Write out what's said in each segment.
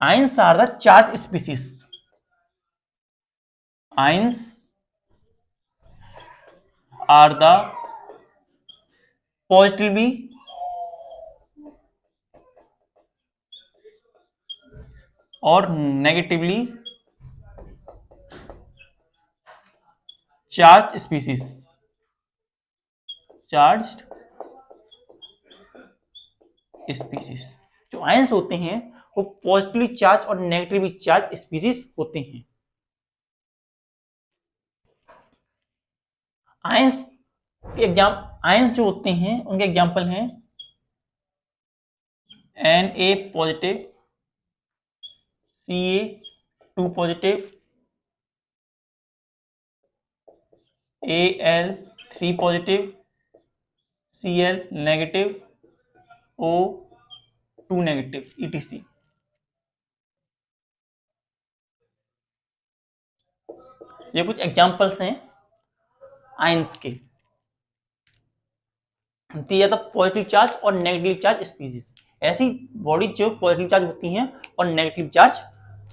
Ions are the charged species. Ions are the positively or negatively charged species. Charged species. जो ions होते हैं वो positively charge और negatively charge species होते हैं. आयंस आयंस जो होते हैं उनके एग्जाम्पल हैं Na positive, Ca2 positive, Al3 positive, Cl negative, O2 negative, etc. ये कुछ एग्जाम्पल्स हैं आयंस के. या तो पॉजिटिव चार्ज और नेगेटिव चार्ज स्पीसीज. ऐसी बॉडी जो पॉजिटिव चार्ज होती हैं और नेगेटिव चार्ज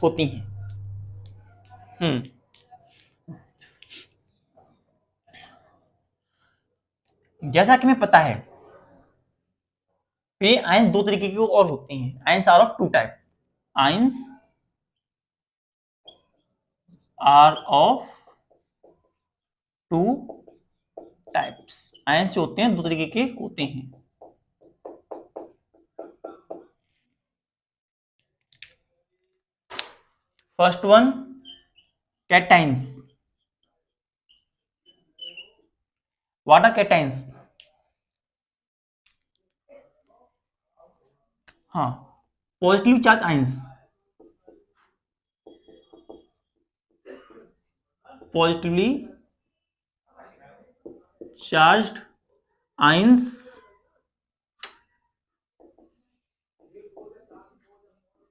होती हैं. जैसा कि हमें पता है ये आयंस दो तरीके के और होते हैं. Ions are of two type. Ions are of two types. Ions जो होते हैं दो तरीके के होते हैं. First one cations. What are cations? हाँ, positively charge ions. Positively charged ions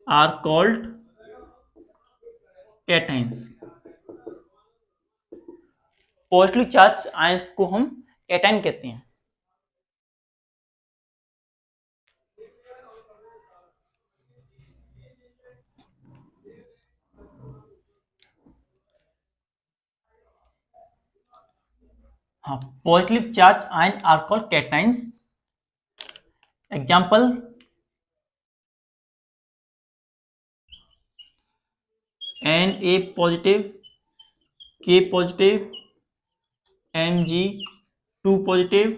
are called cations. Positively charge ions को हम कैटाइन कहते हैं. हाँ, positively charge ion are called cations. Example Na positive, K positive, Mg2 positive,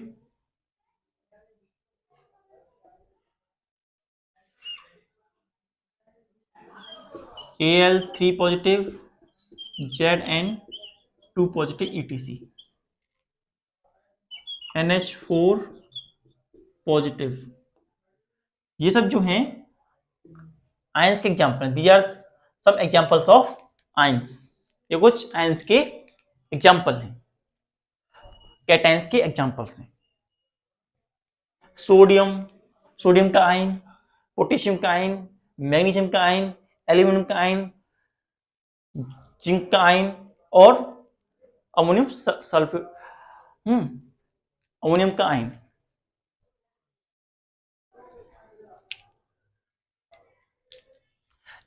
Al3 positive, Zn2 positive, etc. NH4 positive. ये सब जो हैं ions के example. These are some examples of ions. ये कुछ आयंस के एग्जाम्पल हैं, कैटाइंस के एग्जाम्पल्स हैं. सोडियम का आयन, पोटेशियम का आयन, मैग्नीशियम का आयन, एल्यूमिनियम का आयन, जिंक का आयन और अमोनियम सल्फेट अमोनियम का आयन.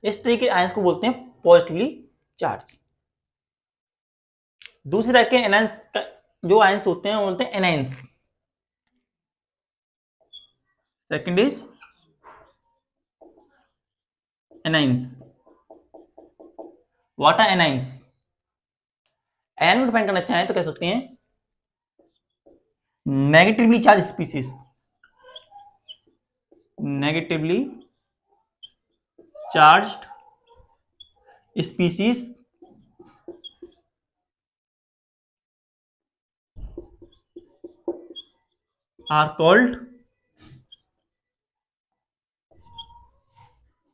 इस तरीके के आयंस को बोलते हैं पॉजिटिवली चार्ज. दूसरे तरह के एनायंस जो आयंस होते हैं वो बोलते हैं anions. Second is anions. What are anions? Anion को डिफाइन करना चाहें तो कह सकते हैं negatively charge species. Negatively charged species are called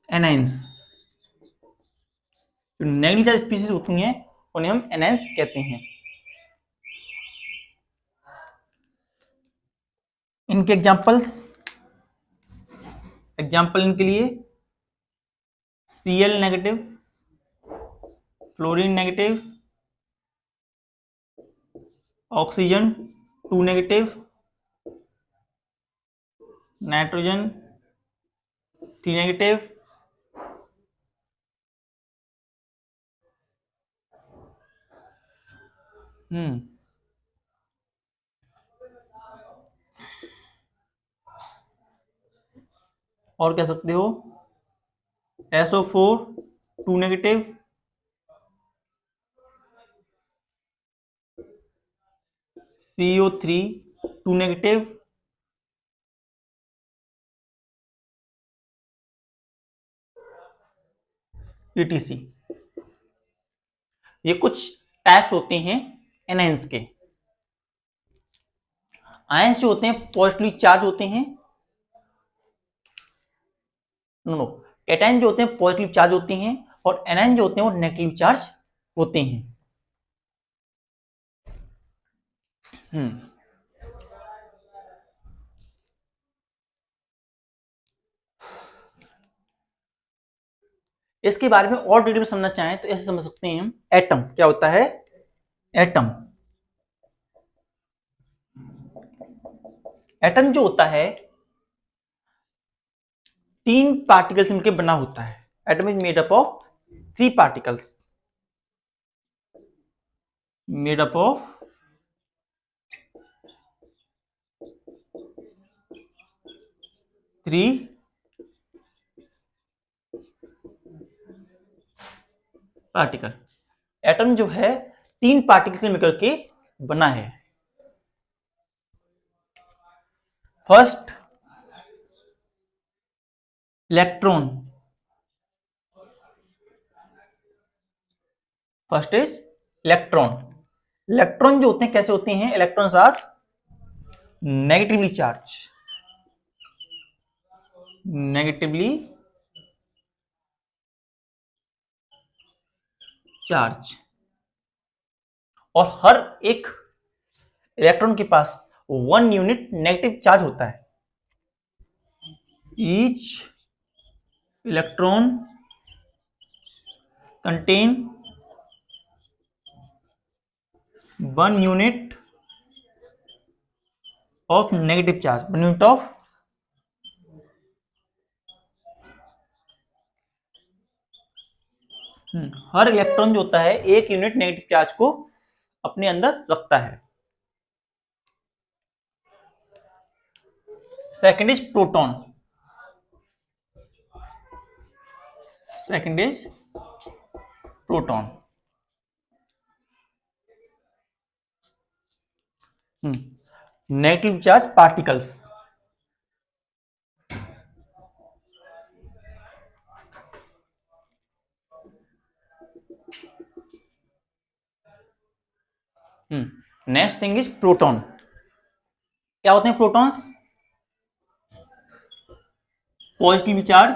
anions. जो नेगेटिव चार्ज स्पीसीज होती हैं उन्हें हम एनायंस कहते हैं. इनके एग्जांपल इनके लिए Cl negative, fluorine negative, oxygen 2 negative, nitrogen 3 negative, और कह सकते हो SO4 2 negative, CO3 2 negative, ETC। ये कुछ टाइप्स होते हैं एनायंस के। आयंस जो होते हैं पॉजिटिवली चार्ज होते हैं, नो कैटायन जो होते हैं पॉजिटिव चार्ज होते हैं, और एनायन जो होते हैं वो नेगेटिव चार्ज होते हैं। इसके बारे में और डिटेल में समझना चाहें तो ऐसे समझ सकते हैं हम, एटम क्या होता है। एटम, एटम जो होता है 3 पार्टिकल्स मिलकर बना होता है। Atom is made up of 3 particles, made up of 3 particle. Atom जो है 3 पार्टिकल से मिलकर के बना है। First electron, first is electron. Electron जो होते हैं कैसे होते हैं, electrons are negatively charge, negatively charge, और हर एक इलेक्ट्रॉन के पास 1 यूनिट नेगेटिव चार्ज होता है। Each electron contain 1 unit of negative charge, 1 unit of her electron जो होता है 1 यूनिट नेगेटिव चार्ज को अपने अंदर रखता है। Second is proton, second is proton. Negative charge particles, next thing is proton. क्या होते हैं protons, positive charge,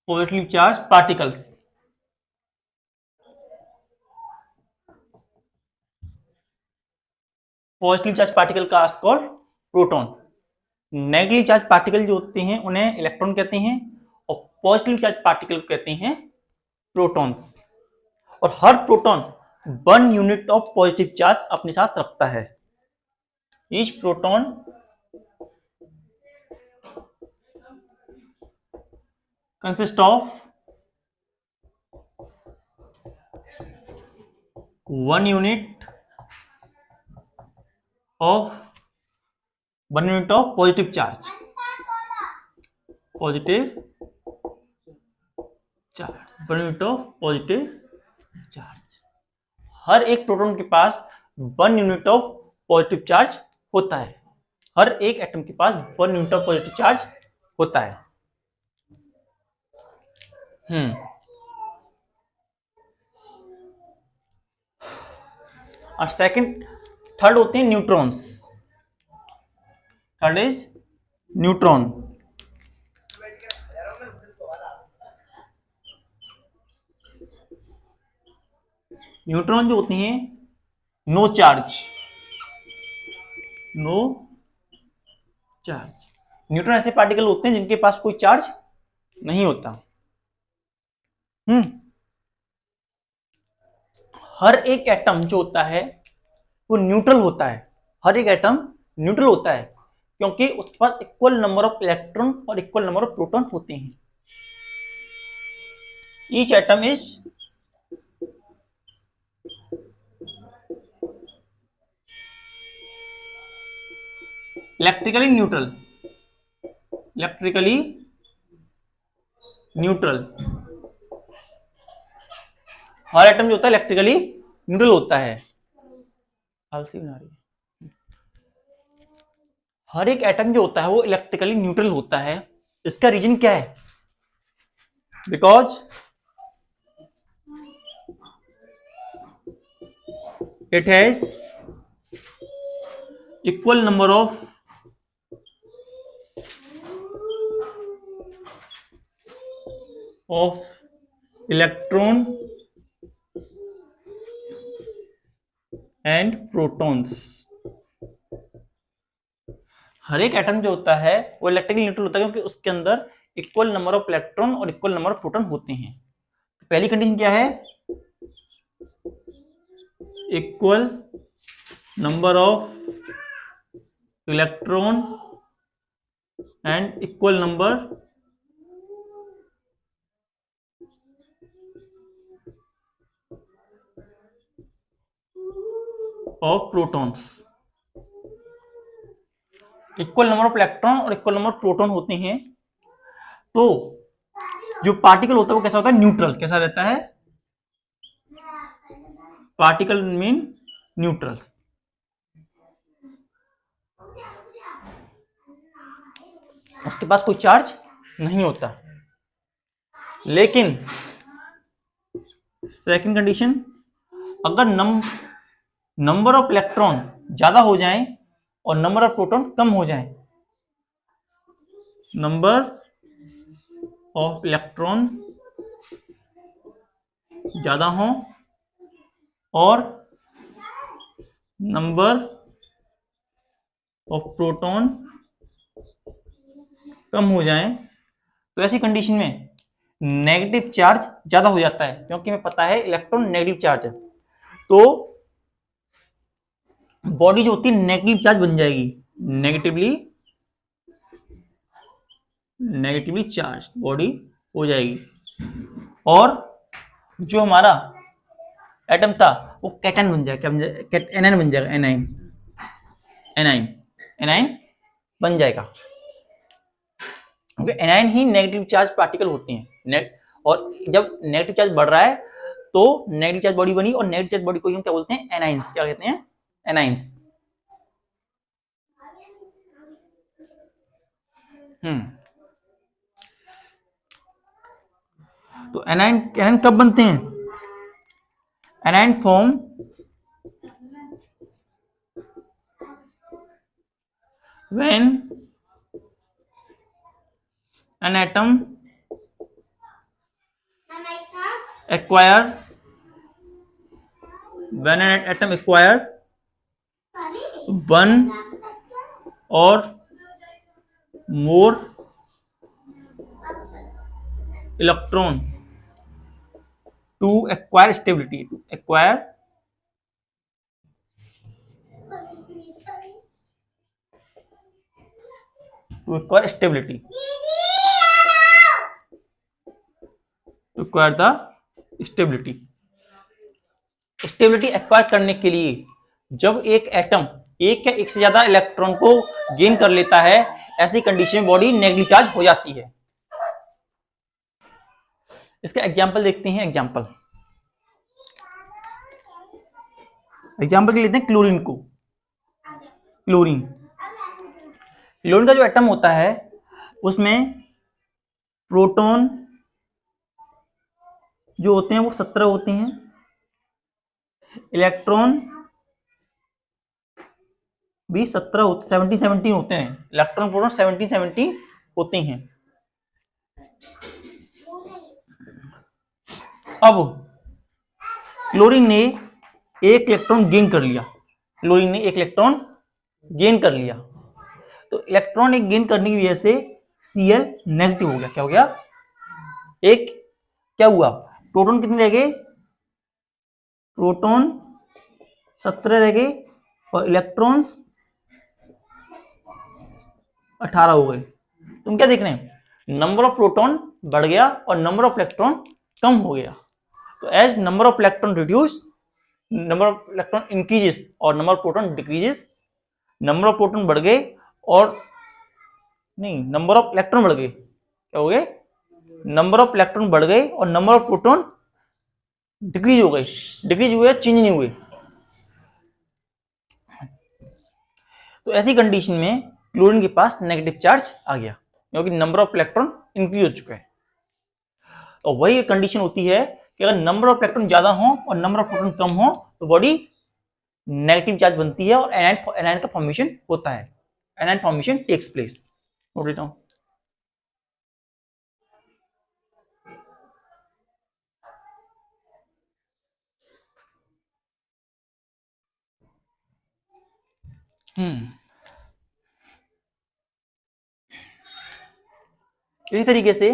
positive charge particles. Positive charge particle का called proton. Negative charge particle जो होते हैं उन्हें इलेक्ट्रॉन कहते हैं, और पॉजिटिव चार्ज पार्टिकल कहते हैं प्रोटॉन्स। और हर proton 1 unit of positive charge अपने साथ रखता है। Each proton consist of 1 unit of positive charge, positive charge, 1 unit of positive charge. हर एक प्रोटॉन के पास 1 यूनिट ऑफ पॉजिटिव चार्ज होता है। हर एक एटम के पास 1 यूनिट ऑफ पॉजिटिव चार्ज होता है। और सेकंड, थर्ड होते हैं neutrons. Third is neutron. Neutron जो होते हैं no charge, no charge. Neutron ऐसे पार्टिकल होते हैं जिनके पास कोई चार्ज नहीं होता। हर एक एटम जो होता है वो न्यूट्रल होता है। हर एक एटम न्यूट्रल होता है क्योंकि उसके पास इक्वल नंबर ऑफ इलेक्ट्रॉन और इक्वल नंबर ऑफ प्रोटॉन होते हैं। Each atom is electrically neutral, electrically neutral. Her atom जो होता है इलेक्ट्रिकली न्यूट्रल होता है। आलसी बना रही है। हर एक एटम जो होता है वो इलेक्ट्रिकली न्यूट्रल होता है। इसका रीजन क्या है? Because it has equal number of electron and protons. हर एक एटम जो होता है वो इलेक्ट्रिकली न्यूट्रल होता है क्योंकि उसके अंदर इक्वल नंबर ऑफ इलेक्ट्रॉन और इक्वल नंबर ऑफ प्रोटॉन होते हैं। पहली कंडीशन क्या है? Equal number of electron and equal number of protons. Equal number of electron और इक्वल नंबर ऑफ प्रोटॉन होते हैं तो जो पार्टिकल होता है वो कैसा होता है? न्यूट्रल। कैसा रहता है? Particle mean neutral. उसके पास कोई चार्ज नहीं होता। लेकिन सेकंड कंडीशन, अगर नंबर ऑफ इलेक्ट्रॉन ज्यादा हो जाए और नंबर ऑफ प्रोटॉन कम हो जाए, नंबर ऑफ इलेक्ट्रॉन ज्यादा हो और नंबर ऑफ प्रोटॉन कम हो जाए तो ऐसी कंडीशन में नेगेटिव चार्ज ज्यादा हो जाता है क्योंकि हमें पता है इलेक्ट्रॉन नेगेटिव चार्ज है। तो बॉडी जो होती है नेगेटिव चार्ज बन जाएगी, नेगेटिवली चार्ज बॉडी हो जाएगी और जो हमारा एटम था वो कैटन बन जाएगा। क्या बन जाएगा? एनायन बन जाएगा। एनायन एनायन एनायन बन जाएगा क्योंकि एनायन ही नेगेटिव चार्ज पार्टिकल होते हैं। और जब नेगेटिव चार्ज बढ़ रहा है तो नेगेटिव चार्ज बॉडी बनी और नेगेटिव चार्ज बॉडी को हम क्या बोलते हैं? एनाइंस। क्या कहते हैं? एनाइंस। तो एनायन कब बनते हैं? Anion form when an atom acquire one or more electron to acquire stability, stability acquire करने के लिए जब एक एटम एक या एक से ज्यादा इलेक्ट्रॉन को गेन कर लेता है, ऐसी कंडीशन में बॉडी नेगेटिव चार्ज हो जाती है। इसका एग्जांपल देखते हैं। एग्जांपल के लेते हैं क्लोरीन को। क्लोरीन का जो एटम होता है उसमें प्रोटॉन जो होते हैं वो 17 होते हैं, इलेक्ट्रॉन भी 17 होते, 17 होते हैं। इलेक्ट्रॉन प्रोटॉन 17 होते हैं। अब क्लोरीन ने एक इलेक्ट्रॉन गेन कर लिया। तो इलेक्ट्रॉन एक गेन करने की वजह से Cl नेगेटिव हो गया। क्या हो गया? एक क्या हुआ? प्रोटॉन कितने रह गए? प्रोटॉन 17 रह गए और इलेक्ट्रॉन्स 18 हो गए। तुम क्या देख रहे हैं, नंबर ऑफ प्रोटॉन बढ़ गया और नंबर ऑफ इलेक्ट्रॉन कम हो गया। तो as number of electron reduce, number of electron increases और number of proton decreases. Number of proton बढ़ गए और नहीं, नंबर ऑफ इलेक्ट्रॉन बढ़ गए, क्या हो गए, नंबर ऑफ इलेक्ट्रॉन बढ़ गए और नंबर ऑफ प्रोटॉन डिक्रीज हो गए। डिक्रीज हुए, चेंज नहीं हुए। तो ऐसी कंडीशन में क्लोरीन के पास नेगेटिव चार्ज आ गया, क्योंकि नंबर ऑफ इलेक्ट्रॉन इंक्रीज हो चुका है। और वही कंडीशन होती है कि अगर नंबर ऑफ इलेक्ट्रॉन ज्यादा हो और नंबर ऑफ प्रोटॉन कम हो तो बॉडी नेगेटिव चार्ज बनती है और एनायन का फॉर्मेशन होता है, anion formation takes place. Note लेता हूं। इसी तरीके से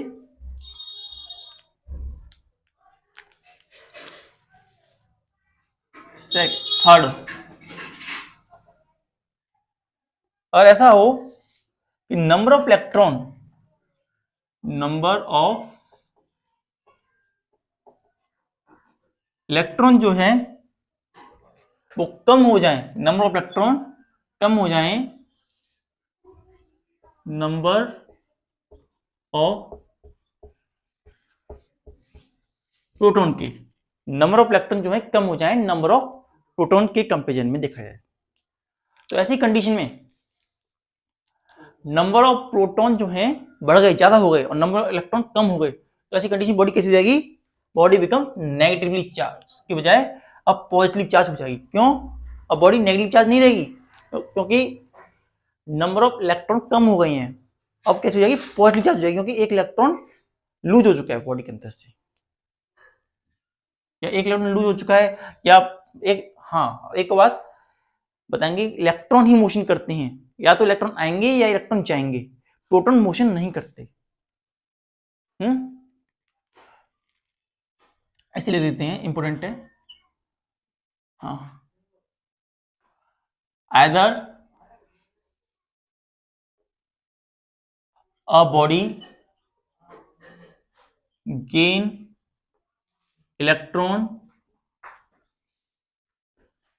थर्ड, और ऐसा हो कि नंबर ऑफ इलेक्ट्रॉन जो है वो कम हो जाए, नंबर ऑफ इलेक्ट्रॉन कम हो जाए नंबर ऑफ प्रोटॉन के, नंबर ऑफ इलेक्ट्रॉन जो है कम हो जाए नंबर ऑफ प्रोटॉन के कंपेरिजन में देखा जाए। तो ऐसी कंडीशन में नंबर ऑफ प्रोटॉन जो है बढ़ गए, ज्यादा हो गए और नंबर ऑफ इलेक्ट्रॉन कम हो गए, तो ऐसी कंडीशन बॉडी कैसी हो जाएगी, बॉडी बिकम नेगेटिवली चार्ज की बजाय अब पॉजिटिवली चार्ज हो जाएगी। क्यों, अब बॉडी नेगेटिव चार्ज नहीं रहेगी, क्योंकि नंबर ऑफ इलेक्ट्रॉन कम हो गए हैं। अब कैसे हो जाएगी, पॉजिटिव चार्ज हो जाएगी, क्योंकि एक इलेक्ट्रॉन लूज हो चुका है बॉडी के अंदर से, या एक इलेक्ट्रॉन लूज हो चुका है, या एक, हाँ एक बात बताएंगे, इलेक्ट्रॉन ही मोशन करते हैं, या तो इलेक्ट्रॉन आएंगे या इलेक्ट्रॉन जाएंगे, प्रोटॉन मोशन नहीं करते। ऐसे ले देते हैं, इंपोर्टेंट है। हाँ, either a body gain electron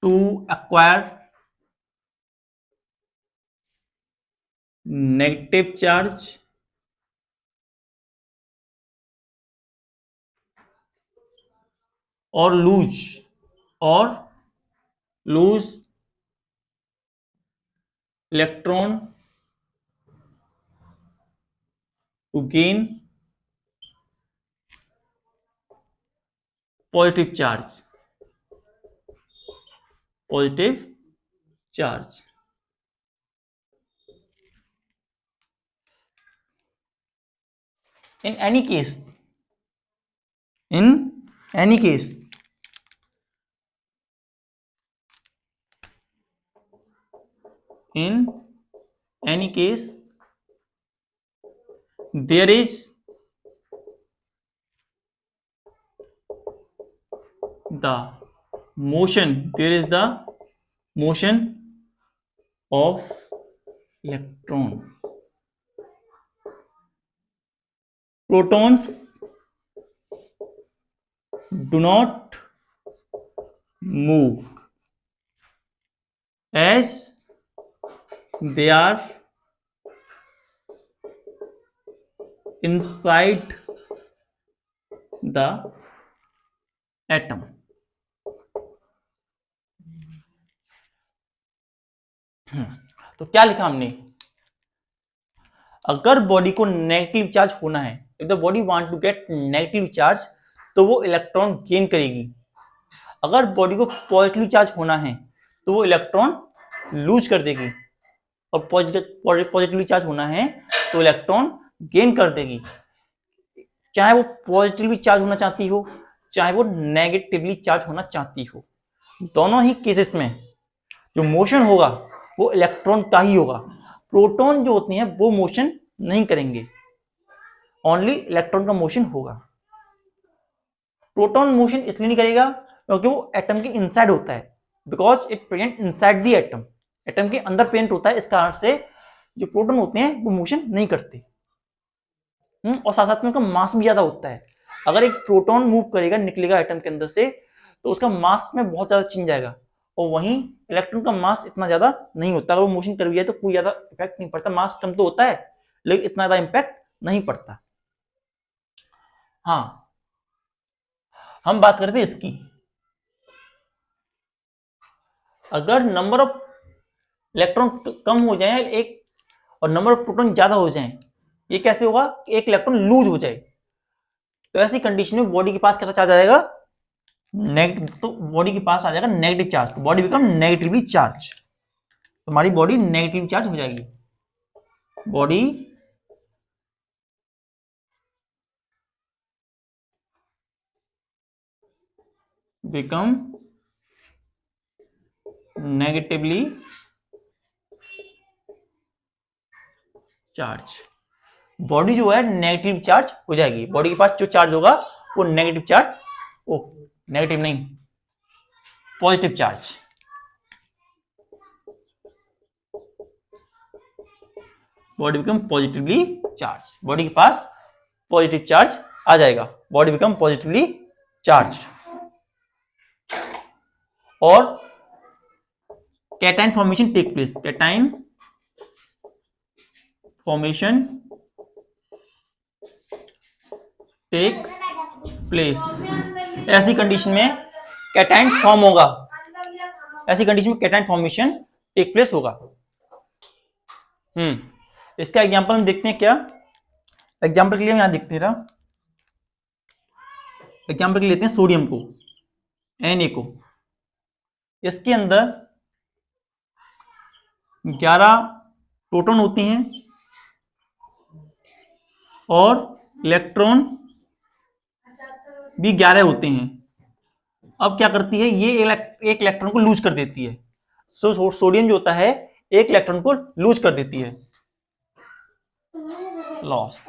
to acquire negative charge और lose electron to gain positive charge, in any case, in any case in any case there is the motion of electron, protons do not move as they are inside the atom। तो क्या लिखा हमने, अगर body को negative charge होना है, if the body want to get negative charge, तो वो इलेक्ट्रॉन गेन करेगी। अगर बॉडी को पॉजिटिव चार्ज होना है तो वो इलेक्ट्रॉन लूज कर देगी, और पॉजिटिवली चार्ज होना है तो इलेक्ट्रॉन गेन कर देगी। चाहे वो पॉजिटिवली चार्ज होना चाहती हो, चाहे वो नेगेटिवली चार्ज होना चाहती हो, दोनों ही केसेस में जो मोशन होगा वो इलेक्ट्रॉन का ही होगा। प्रोटॉन जो होते हैं वो मोशन नहीं करेंगे, ओनली इलेक्ट्रॉन का मोशन होगा। प्रोटॉन मोशन इसलिए नहीं करेगा क्योंकि वो एटम के इनसाइड होता है, because it present inside the atom, atom के अंदर प्रेजेंट होता है। इस कारण से जो प्रोटॉन होते हैं वो मोशन नहीं करते। और साथ साथ में उनका मास भी ज्यादा होता है। अगर एक प्रोटॉन मूव करेगा, निकलेगा एटम के अंदर से, तो उसका मास में बहुत ज्यादा चेंज आएगा, और वहीं इलेक्ट्रॉन का मास इतना ज्यादा नहीं होता। अगर वो मोशन कर भी जाए तो कोई ज्यादा इफेक्ट नहीं पड़ता, मास कम तो होता है लेकिन इतना ज्यादा इम्पैक्ट नहीं पड़ता। हाँ, हम बात करते हैं इसकी, अगर नंबर ऑफ इलेक्ट्रॉन कम हो जाए एक और नंबर ऑफ प्रोटॉन ज्यादा हो जाए, ये कैसे होगा? एक इलेक्ट्रॉन लूज हो जाए, तो ऐसी कंडीशन में बॉडी के पास कैसा चार्ज आ जाएगा? नेगेटिव। तो बॉडी के पास आ जाएगा नेगेटिव चार्ज, तो बॉडी बिकम नेगेटिवली चार्ज, तो हमारी बॉडी नेगेटिव चार्ज हो जाएगी। Body become negatively charge, body जो है नेगेटिव चार्ज हो जाएगी। बॉडी के पास जो चार्ज होगा वो नेगेटिव चार्ज, ओ नेगेटिव नहीं, positive charge. Body become positively charge, body के पास पॉजिटिव चार्ज आ जाएगा, बॉडी बिकम पॉजिटिवली चार्ज। और cation formation take place, cation formation takes place, ऐसी कंडीशन में कैटायन फॉर्म होगा, ऐसी कंडीशन में कैटायन फॉर्मेशन टेक प्लेस होगा। इसका एग्जांपल हम देखते हैं क्या? एग्जांपल के लिए हम यहां देखते हैं, एग्जांपल के लिए लेते हैं सोडियम को, Na को। इसके अंदर 11 प्रोटॉन होते हैं और इलेक्ट्रॉन भी 11 होते हैं। अब क्या करती है ये, एक इलेक्ट्रॉन को लूज कर देती है। सोडियम जो होता है एक इलेक्ट्रॉन को लूज कर देती है, लॉस।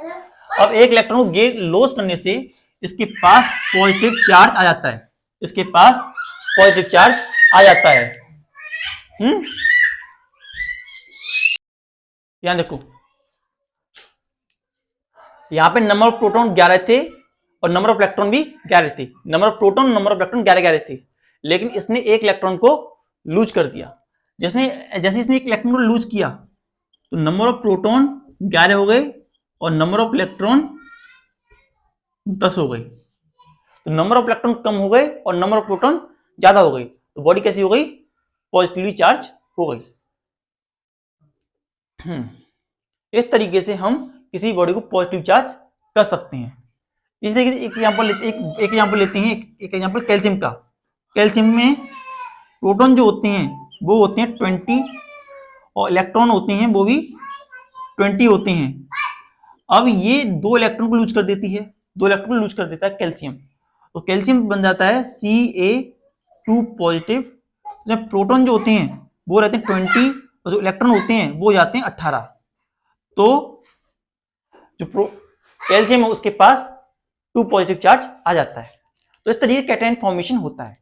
अब एक इलेक्ट्रॉन को गेट लॉस करने से इसके पास पॉजिटिव चार्ज आ जाता है, इसके पास पॉजिटिव चार्ज आ जाता है। यहां देखो, यहां पे नंबर ऑफ प्रोटॉन 11 थे और नंबर ऑफ इलेक्ट्रॉन भी 11 थे, number of proton number of electron 11 थे, लेकिन इसने एक इलेक्ट्रॉन को लूज कर दिया। जैसे इसने एक इलेक्ट्रॉन को लूज किया तो नंबर ऑफ प्रोटॉन 11 हो गए और नंबर ऑफ इलेक्ट्रॉन 10 हो गई। तो नंबर ऑफ इलेक्ट्रॉन कम हो गए और नंबर ऑफ प्रोटॉन ज्यादा हो गई, तो बॉडी कैसी हो गई? पॉजिटिवली चार्ज हो गई। इस तरीके से हम किसी बॉडी को पॉजिटिव चार्ज कर सकते हैं। इस तरीके से एक एग्जांपल लेते हैं, एक एग्जांपल कैल्शियम का। कैल्शियम में प्रोटॉन जो होते हैं वो होते हैं 20 और इलेक्ट्रॉन होते हैं वो भी 20 होते हैं। अब ये 2 इलेक्ट्रॉन को लूज कर देती है, 2 इलेक्ट्रॉन को लूज कर देता है कैल्शियम, तो कैल्शियम बन जाता है Ca2 पॉजिटिव। जब प्रोटॉन जो होते हैं वो रहते हैं 20 और जो इलेक्ट्रॉन होते हैं वो जाते हैं 18, तो जो कैल्शियम है उसके पास 2 पॉजिटिव चार्ज आ जाता है। तो इस तरीके कैटायन फॉर्मेशन होता है।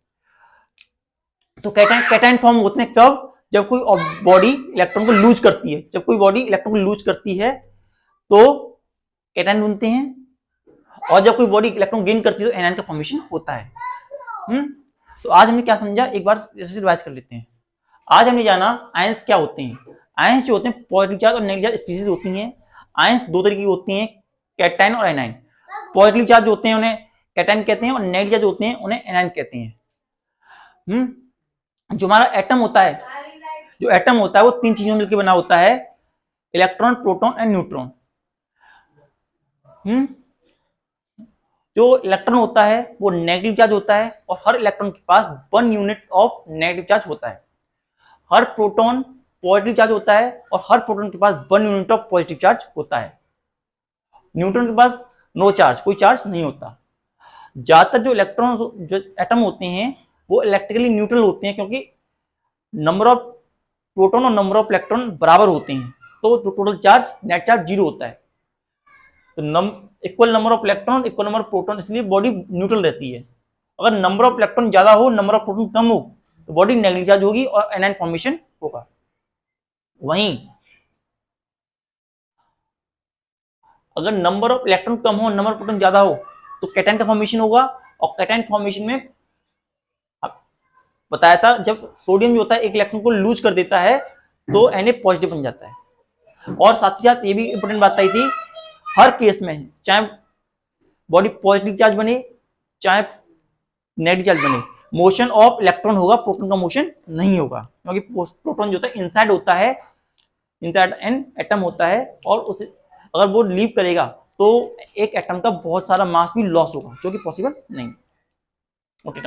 तो कैटायन फॉर्म होते हैं कब? जब कोई बॉडी इलेक्ट्रॉन को लूज करती है, जब कोई बॉडी इलेक्ट्रॉन को लूज करती है तो कैटायन बनते हैं, और जब कोई बॉडी इलेक्ट्रॉन गेन करती है तो एनायन का फॉर्मेशन होता है। तो आज हमने क्या समझा, एक बार रिवाइज कर लेते हैं। आज हमने जाना आयंस क्या होते हैं। आयंस जो होते हैं पॉजिटिव चार्ज और नेगेटिव चार्ज स्पीशीज होती हैं। आयंस 2 तरीके की होती हैं, कैटायन और एनायन। पॉजिटिव चार्ज होते हैं उन्हें कैटायन कहते हैं और नेगेटिव चार्ज होते हैं उन्हें एनायन कहते हैं। जो हमारा एटम होता है, जो एटम होता है वो 3 चीजों मिलकर बना होता है, इलेक्ट्रॉन, प्रोटॉन एंड न्यूट्रॉन। जो इलेक्ट्रॉन होता है वो नेगेटिव चार्ज होता है और हर इलेक्ट्रॉन के पास 1 यूनिट ऑफ नेगेटिव चार्ज होता है। हर प्रोटॉन पॉजिटिव चार्ज होता है और हर प्रोटॉन के पास 1 यूनिट ऑफ पॉजिटिव चार्ज होता है। न्यूट्रॉन के पास नो चार्ज, कोई चार्ज नहीं होता। ज्यादातर जो इलेक्ट्रॉन जो एटम होते हैं वो इलेक्ट्रिकली न्यूट्रल होते हैं, क्योंकि नंबर ऑफ प्रोटॉन और नंबर ऑफ इलेक्ट्रॉन बराबर होते हैं, तो टोटल चार्ज नेट चार्ज 0 होता है। तो equal number of electron equal number of proton, इसलिए बॉडी न्यूट्रल रहती है। अगर नंबर ऑफ इलेक्ट्रॉन ज्यादा हो नंबर ऑफ प्रोटॉन कम हो तो बॉडी नेगेटिव चार्ज होगी और एनायन फॉर्मेशन होगा। वहीं अगर नंबर ऑफ इलेक्ट्रॉन कम हो, नंबर ऑफ प्रोटॉन ज्यादा हो, तो कैटायन का फॉर्मेशन होगा। और कैटायन फॉर्मेशन में बताया था, जब सोडियम जो होता है एक इलेक्ट्रॉन को लूज कर देता है तो Na पॉजिटिव बन जाता है। और साथ ही साथ ये भी इंपॉर्टेंट बात आई थी, हर केस में चाहे बॉडी पॉजिटिव चार्ज बने चाहे नेगेटिव चार्ज बने, मोशन ऑफ इलेक्ट्रॉन होगा, प्रोटॉन का मोशन नहीं होगा, क्योंकि प्रोटॉन जो होता है इनसाइड होता है, इनसाइड एन एटम होता है, और उसे अगर वो लीव करेगा तो एक एटम का बहुत सारा मास भी लॉस होगा, जो कि पॉसिबल नहीं। ओके,